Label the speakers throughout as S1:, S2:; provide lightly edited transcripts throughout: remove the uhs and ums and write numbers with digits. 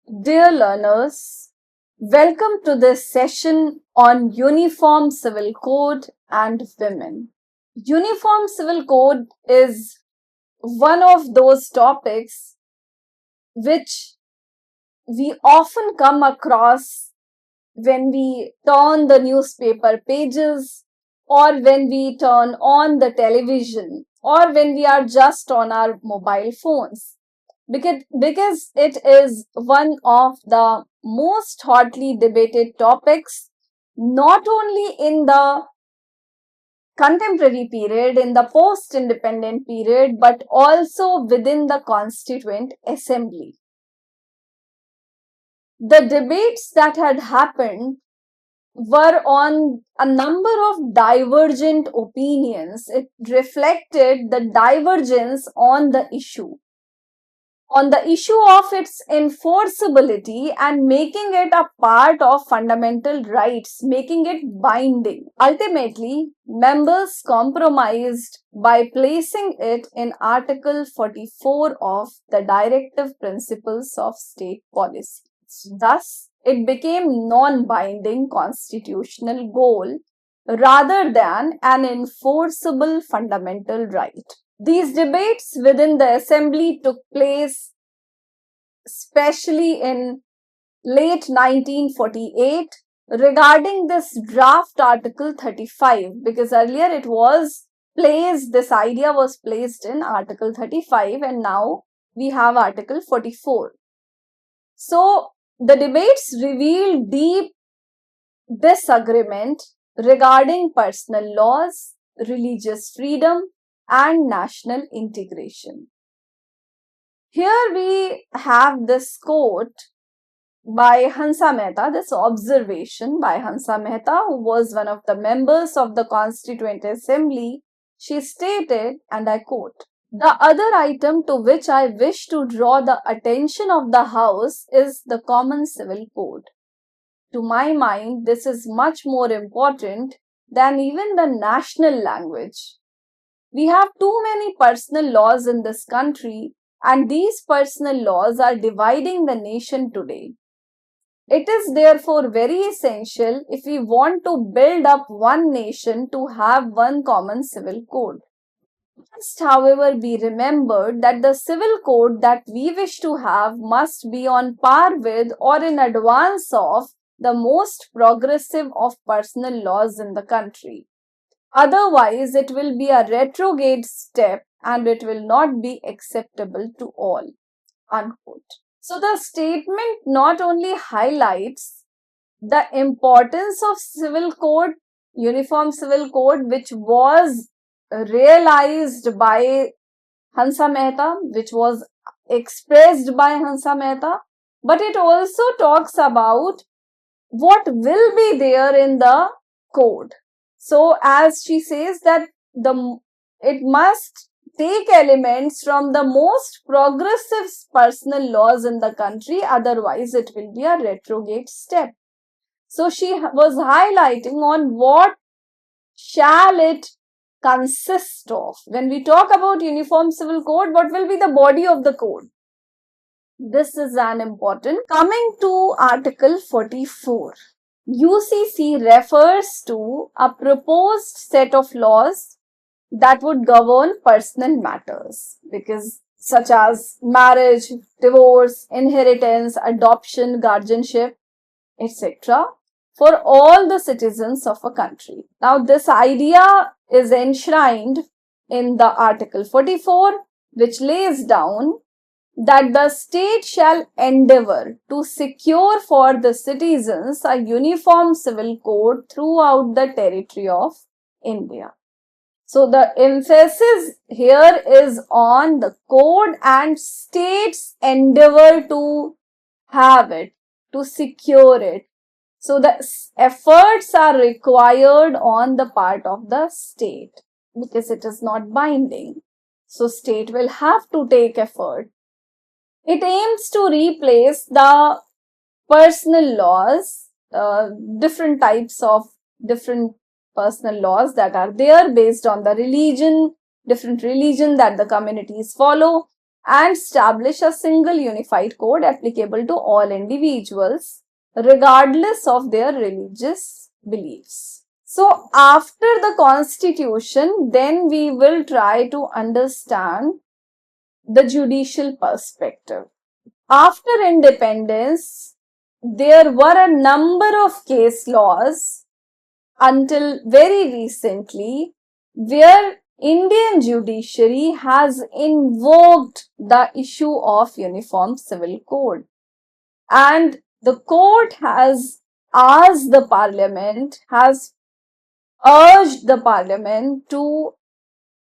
S1: Dear learners, welcome to this session on Uniform Civil Code and Women. Uniform Civil Code is one of those topics which we often come across when we turn the newspaper pages or when we turn on the television or when we are just on our mobile phones. Because it is one of the most hotly debated topics, not only in the contemporary period, in the post-independent period, but also within the Constituent Assembly. The debates that had happened were on a number of divergent opinions. It reflected the divergence on the issue of its enforceability and making it a part of fundamental rights, making it binding. Ultimately, members compromised by placing it in Article 44 of the Directive Principles of State Policy. Thus, it became non-binding constitutional goal rather than an enforceable fundamental right. These debates within the assembly took place especially in late 1948 regarding this draft Article 35, because earlier it was placed, this idea was placed in Article 35 and now we have Article 44. So the debates revealed deep disagreement regarding personal laws, religious freedom, and national integration. Here we have this quote by Hansa Mehta, this observation by Hansa Mehta, who was one of the members of the Constituent Assembly. She stated, and I quote, "The other item to which I wish to draw the attention of the House is the Common Civil Code. To my mind, this is much more important than even the national language. We have too many personal laws in this country, and these personal laws are dividing the nation today. It is therefore very essential, if we want to build up one nation, to have one common civil code. Must, however, be remembered that the civil code that we wish to have must be on par with or in advance of the most progressive of personal laws in the country. Otherwise, it will be a retrograde step and it will not be acceptable to all." Unquote. So the statement not only highlights the importance of civil code, uniform civil code, which was realized by Hansa Mehta, which was expressed by Hansa Mehta, but it also talks about what will be there in the code. So as she says that it must take elements from the most progressive personal laws in the country, otherwise it will be a retrograde step. So she was highlighting on what shall it consist of. When we talk about Uniform Civil Code, what will be the body of the code? This is an important. Coming to Article 44. UCC refers to a proposed set of laws that would govern personal matters, because such as marriage, divorce, inheritance, adoption, guardianship, etc., for all the citizens of a country. Now, this idea is enshrined in the Article 44, which lays down that the state shall endeavor to secure for the citizens a uniform civil code throughout the territory of India. So the emphasis here is on the code and state's endeavor to have it, to secure it. So the efforts are required on the part of the state because it is not binding. So state will have to take effort. It aims to replace the personal laws, different types of different personal laws that are there based on the religion, different religion that the communities follow, and establish a single unified code applicable to all individuals, regardless of their religious beliefs. So, after the constitution, then we will try to understand the judicial perspective. After independence, there were a number of case laws until very recently where Indian judiciary has invoked the issue of Uniform Civil Code, and the court has asked the parliament, has urged the parliament to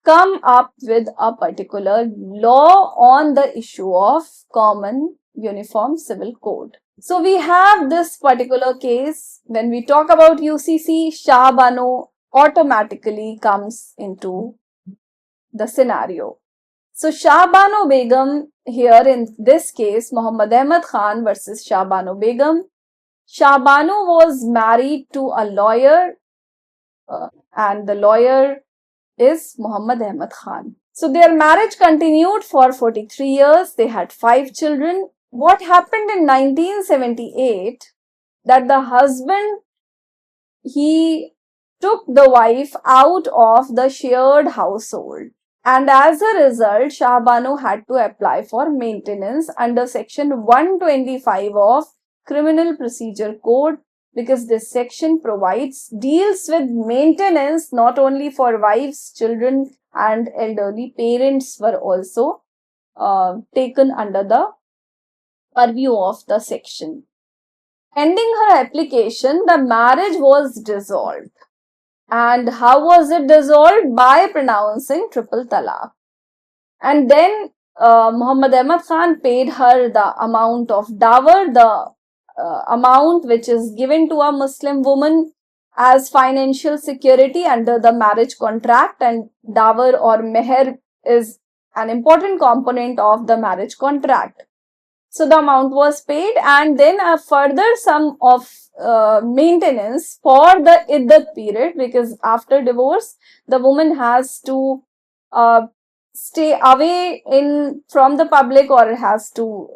S1: come up with a particular law on the issue of common uniform civil code. So we have this particular case. When we talk about UCC, Shah Bano automatically comes into the scenario. So Shah Bano Begum, here in this case, Muhammad Ahmad Khan versus Shah Bano Begum. Shah Bano was married to a lawyer, and the lawyer is Muhammad Ahmad Khan. So their marriage continued for 43 years. They had 5 children. What happened in 1978, that the husband, he took the wife out of the shared household, and as a result, Shah Bano had to apply for maintenance under section 125 of Criminal Procedure Code, because this section deals with maintenance not only for wives, children and elderly parents were also taken under the purview of the section. Pending her application, the marriage was dissolved. And how was it dissolved? By pronouncing triple talaq. And then Muhammad Ahmad Khan paid her the amount of dower, the amount which is given to a Muslim woman as financial security under the marriage contract, and dower or meher is an important component of the marriage contract. So the amount was paid, and then a further sum of maintenance for the iddat period, because after divorce the woman has to stay away from the public, or has to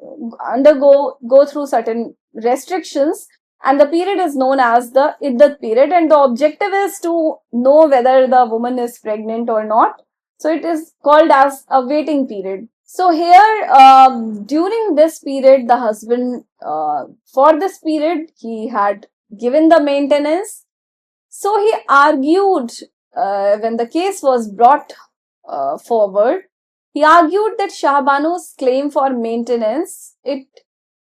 S1: go through certain restrictions, and the period is known as the iddat period, and the objective is to know whether the woman is pregnant or not. So it is called as a waiting period. So here, during this period, the husband, for this period, he had given the maintenance. So he argued, when the case was brought forward, he argued that Shah Bano's claim for maintenance, it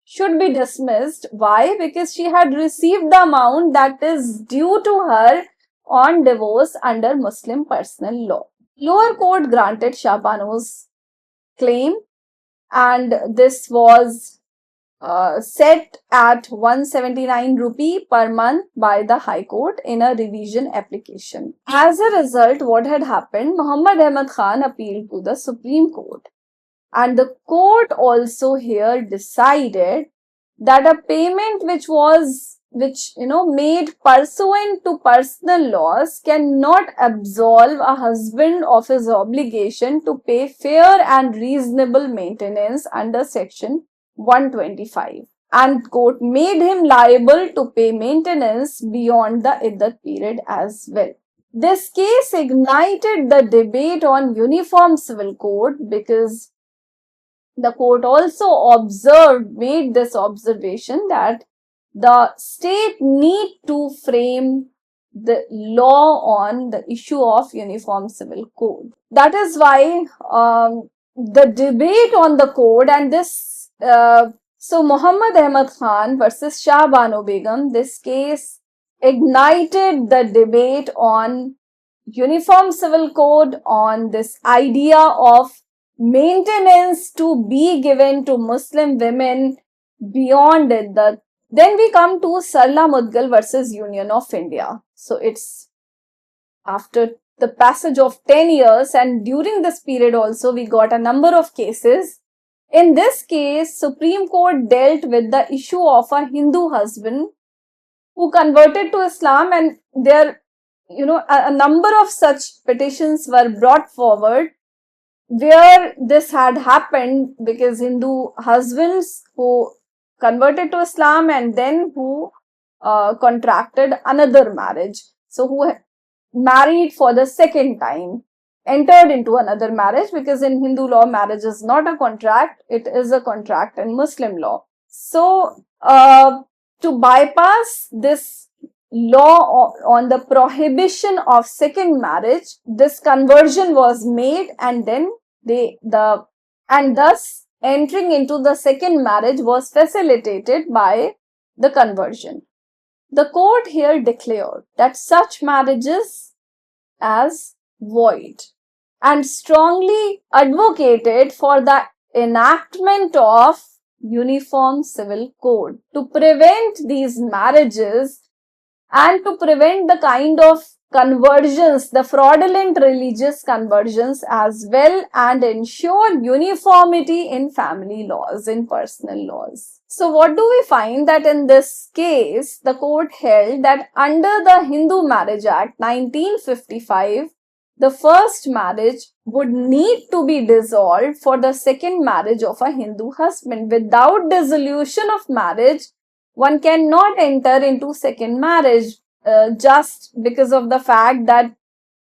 S1: should be dismissed. Why? Because she had received the amount that is due to her on divorce under Muslim personal law. Lower court granted Shah Bano's claim, and this was set at 179 rupee per month by the High Court in a revision application. As a result, what had happened, Muhammad Ahmad Khan appealed to the Supreme Court, and the court also here decided that a payment which made pursuant to personal laws cannot absolve a husband of his obligation to pay fair and reasonable maintenance under section 125, and court made him liable to pay maintenance beyond the iddat period as well. This case ignited the debate on Uniform Civil Code, because the court also made this observation that the state need to frame the law on the issue of Uniform Civil Code. That is why the debate on the code and this, so Muhammad Ahmad Khan versus Shah Bano Begum, this case ignited the debate on Uniform Civil Code, on this idea of maintenance to be given to Muslim women beyond iddat. Then we come to Sarla Mudgal versus Union of India. So it's after the passage of 10 years, and during this period also we got a number of cases. In this case, Supreme Court dealt with the issue of a Hindu husband who converted to Islam, and there, a number of such petitions were brought forward where this had happened because Hindu husbands who converted to Islam and then who contracted another marriage. So who married for the second time, entered into another marriage, because in Hindu law, marriage is not a contract, it is a contract in Muslim law. So to bypass this law on the prohibition of second marriage, this conversion was made, and then and thus entering into the second marriage was facilitated by the conversion. The court here declared that such marriages as void and strongly advocated for the enactment of Uniform Civil Code to prevent these marriages and to prevent the kind of conversions, the fraudulent religious conversions as well, and ensure uniformity in family laws, in personal laws. So what do we find? That in this case, the court held that under the Hindu Marriage Act 1955, the first marriage would need to be dissolved for the second marriage of a Hindu husband. Without dissolution of marriage, one cannot enter into second marriage just because of the fact that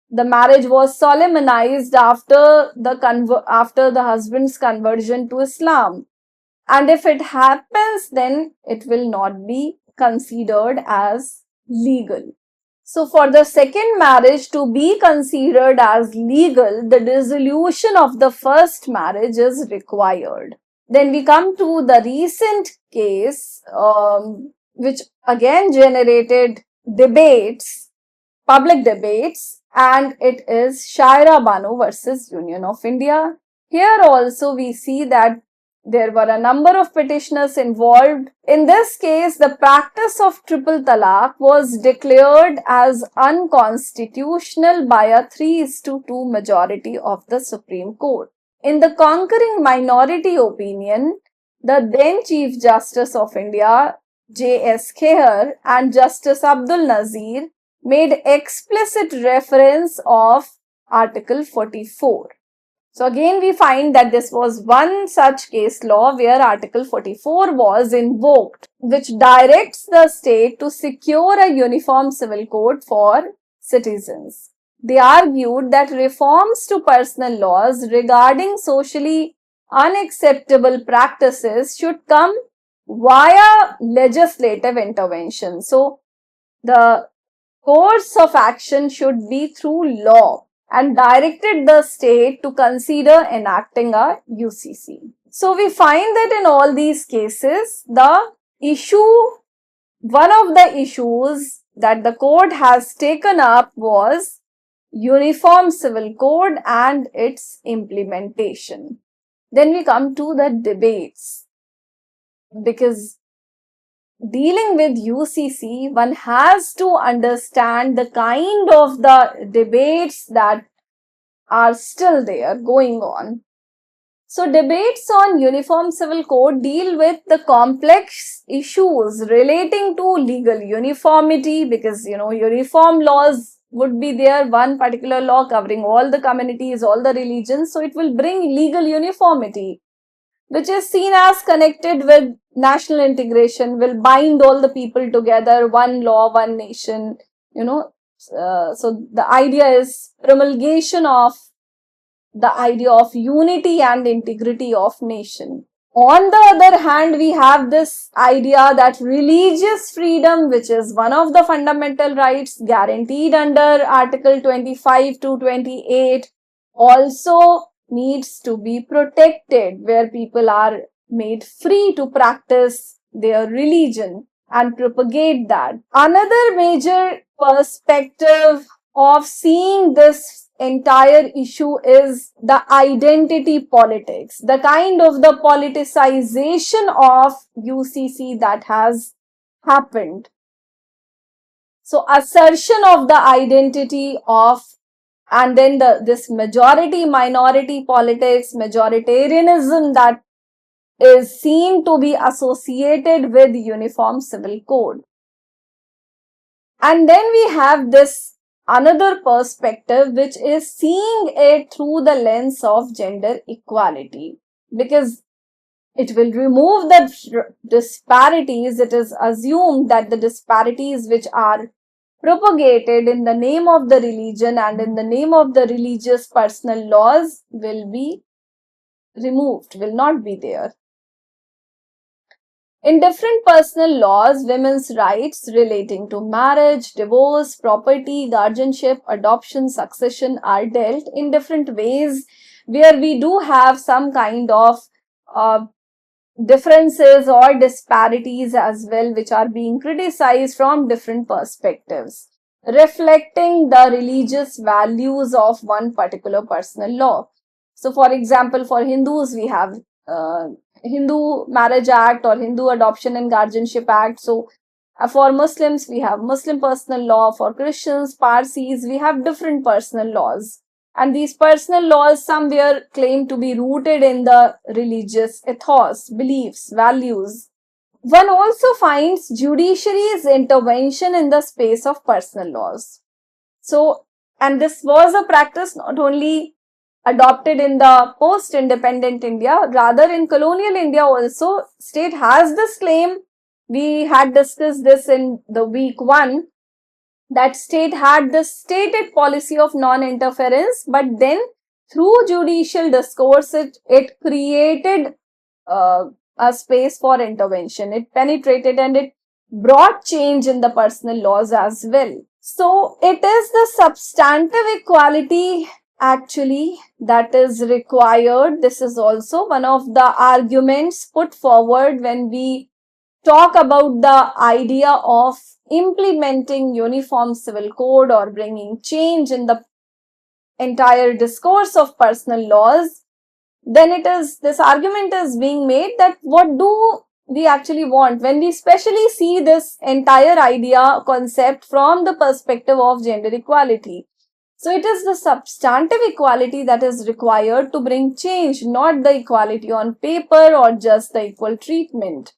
S1: the marriage was solemnized after the husband's conversion to Islam. And if it happens, then it will not be considered as legal. So for the second marriage to be considered as legal, the dissolution of the first marriage is required. Then we come to the recent case, which again generated debates, public debates, and it is Shaira Banu versus Union of India. Here also we see that there were a number of petitioners involved. In this case, the practice of triple talaq was declared as unconstitutional by a 3:2 majority of the Supreme Court. In the concurring minority opinion, the then Chief Justice of India, J.S. Kheir, and Justice Abdul Nazir made explicit reference of Article 44. So again, we find that this was one such case law where Article 44 was invoked, which directs the state to secure a uniform civil code for citizens. They argued that reforms to personal laws regarding socially unacceptable practices should come via legislative intervention. So the course of action should be through law, and directed the state to consider enacting a UCC. So we find that in all these cases, one of the issues that the court has taken up was Uniform Civil Code and its implementation. Then we come to the debates, because dealing with UCC, one has to understand the kind of the debates that are still there going on. So debates on Uniform Civil Code deal with the complex issues relating to legal uniformity, because uniform laws would be there, one particular law covering all the communities, all the religions, so it will bring legal uniformity, which is seen as connected with national integration, will bind all the people together, one law, one nation, so the idea is promulgation of the idea of unity and integrity of nation. On the other hand, we have this idea that religious freedom, which is one of the fundamental rights guaranteed under Article 25 to 28, also needs to be protected, where people are made free to practice their religion and propagate that. Another major perspective of seeing this entire issue is the identity politics, the kind of the politicization of UCC that has happened. So assertion of the identity of, and then this majority minority politics, majoritarianism that is seen to be associated with Uniform Civil Code. And then we have this another perspective, which is seeing it through the lens of gender equality, because it will remove the disparities. It is assumed that the disparities which are propagated in the name of the religion and in the name of the religious personal laws will be removed, will not be there. In different personal laws, women's rights relating to marriage, divorce, property, guardianship, adoption, succession are dealt in different ways, where we do have some kind of differences or disparities as well, which are being criticized from different perspectives, reflecting the religious values of one particular personal law. So, for example, for Hindus, we have Hindu Marriage Act or Hindu Adoption and Guardianship Act. So, for Muslims, we have Muslim personal law. For Christians, Parsis, we have different personal laws. And these personal laws somewhere claim to be rooted in the religious ethos, beliefs, values. One also finds judiciary's intervention in the space of personal laws. So, and this was a practice not only adopted in the post-independent India, rather in colonial India also, state has this claim. We had discussed this in the week 1, that state had the stated policy of non-interference, but then through judicial discourse, it created a space for intervention. It penetrated and it brought change in the personal laws as well. So it is the substantive equality actually that is required. This is also one of the arguments put forward when we talk about the idea of implementing uniform civil code or bringing change in the entire discourse of personal laws. Then this argument is being made that what do we actually want when we especially see this entire idea concept from the perspective of gender equality. So it is the substantive equality that is required to bring change, not the equality on paper or just the equal treatment.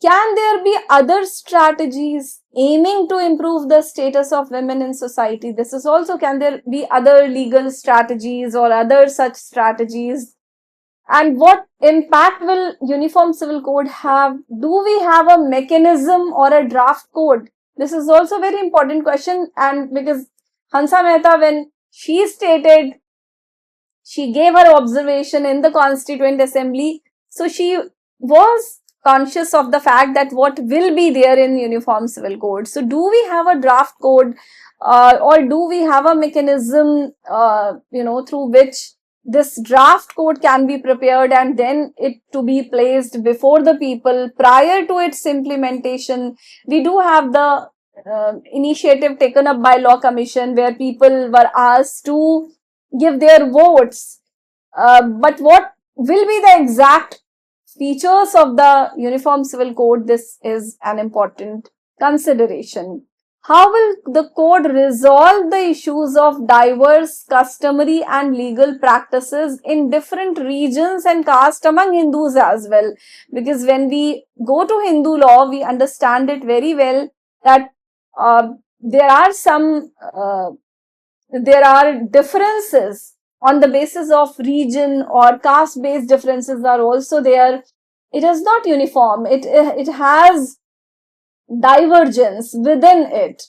S1: Can there be other strategies aiming to improve the status of women in society? This is also, can there be other legal strategies or other such strategies? And what impact will Uniform Civil Code have? Do we have a mechanism or a draft code? This is also a very important question, and because Hansa Mehta, when she stated, she gave her observation in the Constituent Assembly, so she was conscious of the fact that what will be there in Uniform Civil Code. So do we have a draft code or do we have a mechanism, through which this draft code can be prepared and then it to be placed before the people prior to its implementation? We do have the initiative taken up by Law Commission where people were asked to give their votes. But what will be the exact features of the Uniform Civil Code? This is an important consideration. How will the code resolve the issues of diverse customary and legal practices in different regions and castes among Hindus as well? Because when we go to Hindu law, we understand it very well that there are differences on the basis of region, or caste-based differences are also there. It is not uniform. It has divergence within it.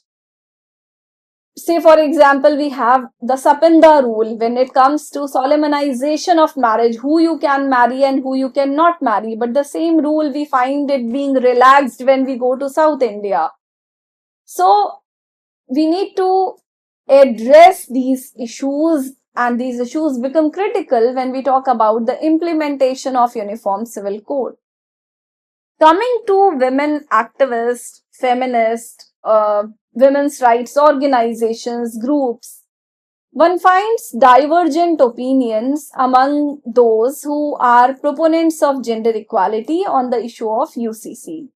S1: Say, for example, we have the Sapinda rule when it comes to solemnization of marriage, who you can marry and who you cannot marry. But the same rule, we find it being relaxed when we go to South India. So, we need to address these issues, and these issues become critical when we talk about the implementation of Uniform Civil Code. Coming to women activists, feminists, women's rights organizations, groups, one finds divergent opinions among those who are proponents of gender equality on the issue of UCC.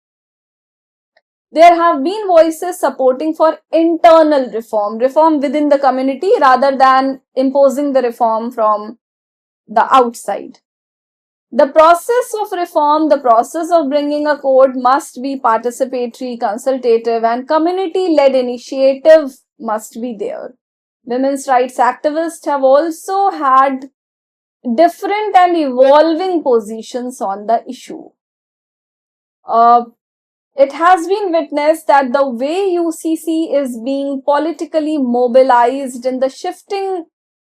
S1: There have been voices supporting for internal reform within the community rather than imposing the reform from the outside. The process of reform, the process of bringing a code must be participatory, consultative, and community-led initiative must be there. Women's rights activists have also had different and evolving positions on the issue. It has been witnessed that the way UCC is being politically mobilized in the shifting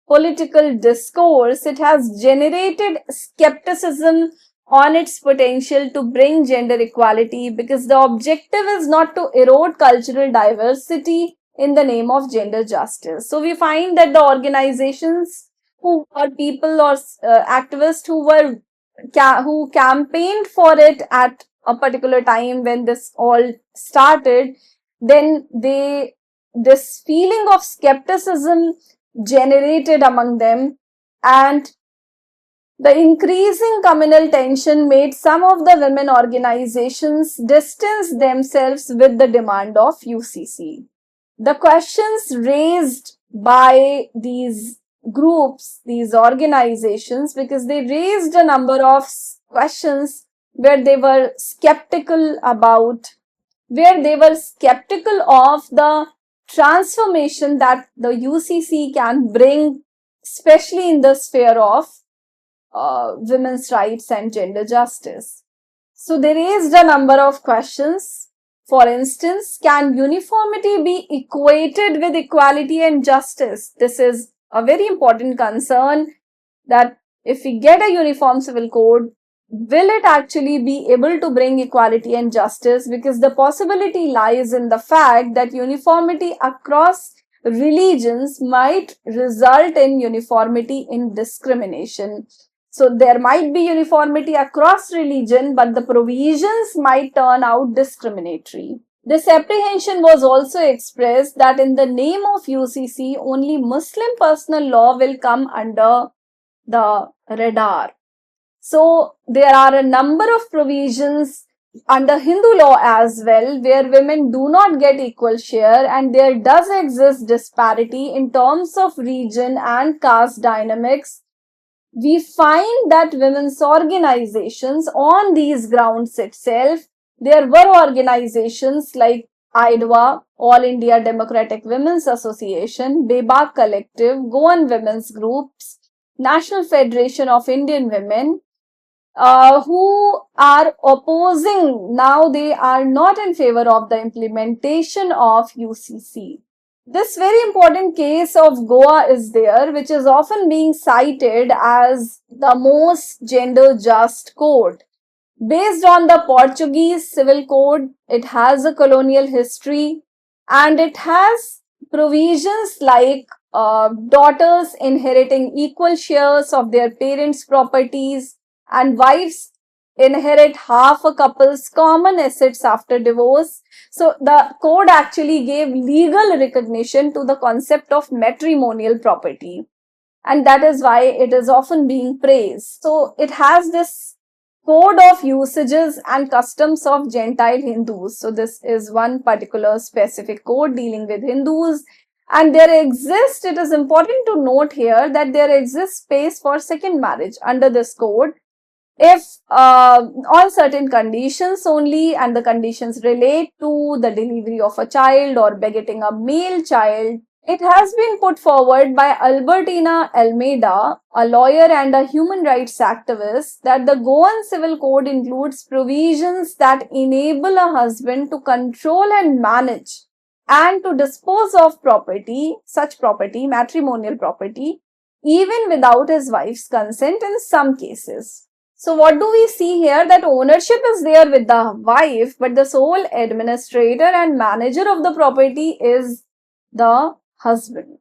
S1: political discourse, it has generated skepticism on its potential to bring gender equality, because the objective is not to erode cultural diversity in the name of gender justice. So we find that the organizations who or people or activists who campaigned for it at a particular time when this all started, then this feeling of skepticism generated among them, and the increasing communal tension made some of the women organizations distance themselves with the demand of UCC. The questions raised by these groups, these organizations, because they raised a number of questions where they were skeptical of the transformation that the UCC can bring, especially in the sphere of women's rights and gender justice. So they raised a number of questions. For instance, can uniformity be equated with equality and justice? This is a very important concern, that if we get a uniform civil code, will it actually be able to bring equality and justice? Because the possibility lies in the fact that uniformity across religions might result in uniformity in discrimination. So there might be uniformity across religion, but the provisions might turn out discriminatory. This apprehension was also expressed that in the name of UCC, only Muslim personal law will come under the radar. So there are a number of provisions under Hindu law as well, where women do not get equal share, and there does exist disparity in terms of region and caste dynamics. We find that women's organizations on these grounds itself, there were organizations like IDWA, All India Democratic Women's Association, Bebak Collective, Goan Women's Groups, National Federation of Indian Women, who are opposing, now they are not in favor of the implementation of UCC. This very important case of Goa is there, which is often being cited as the most gender just code. Based on the Portuguese Civil Code, it has a colonial history, and it has provisions like daughters inheriting equal shares of their parents' properties, and wives inherit half a couple's common assets after divorce. So the code actually gave legal recognition to the concept of matrimonial property, and that is why it is often being praised. So it has this code of usages and customs of Gentile Hindus. So this is one particular specific code dealing with Hindus. And it is important to note here that there exists space for second marriage under this code, if on certain conditions only, and the conditions relate to the delivery of a child or begetting a male child. It has been put forward by Albertina Almeida, a lawyer and a human rights activist, that the Goan Civil Code includes provisions that enable a husband to control and manage and to dispose of property, such property, matrimonial property, even without his wife's consent in some cases. So what do we see here? That ownership is there with the wife, but the sole administrator and manager of the property is the husband,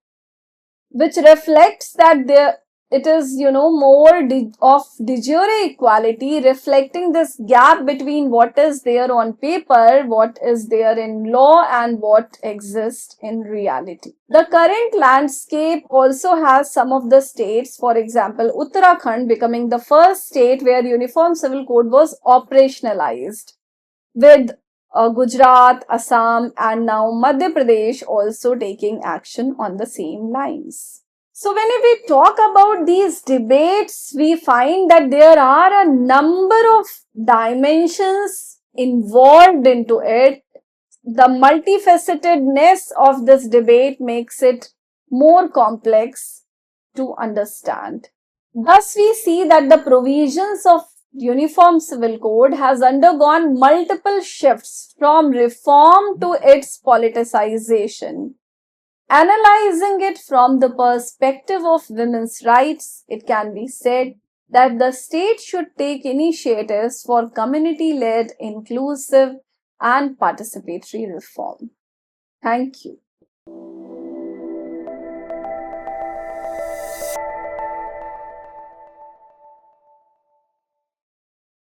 S1: which reflects that it is, more of de jure equality, reflecting this gap between what is there on paper, what is there in law, and what exists in reality. The current landscape also has some of the states, for example, Uttarakhand becoming the first state where Uniform Civil Code was operationalized, with Gujarat, Assam, and now Madhya Pradesh also taking action on the same lines. So when we talk about these debates, we find that there are a number of dimensions involved into it. the multifacetedness of this debate makes it more complex to understand. Thus, we see that the provisions of Uniform Civil Code has undergone multiple shifts from reform to its politicization. Analyzing it from the perspective of women's rights, it can be said that the state should take initiatives for community-led, inclusive, and participatory reform. Thank you.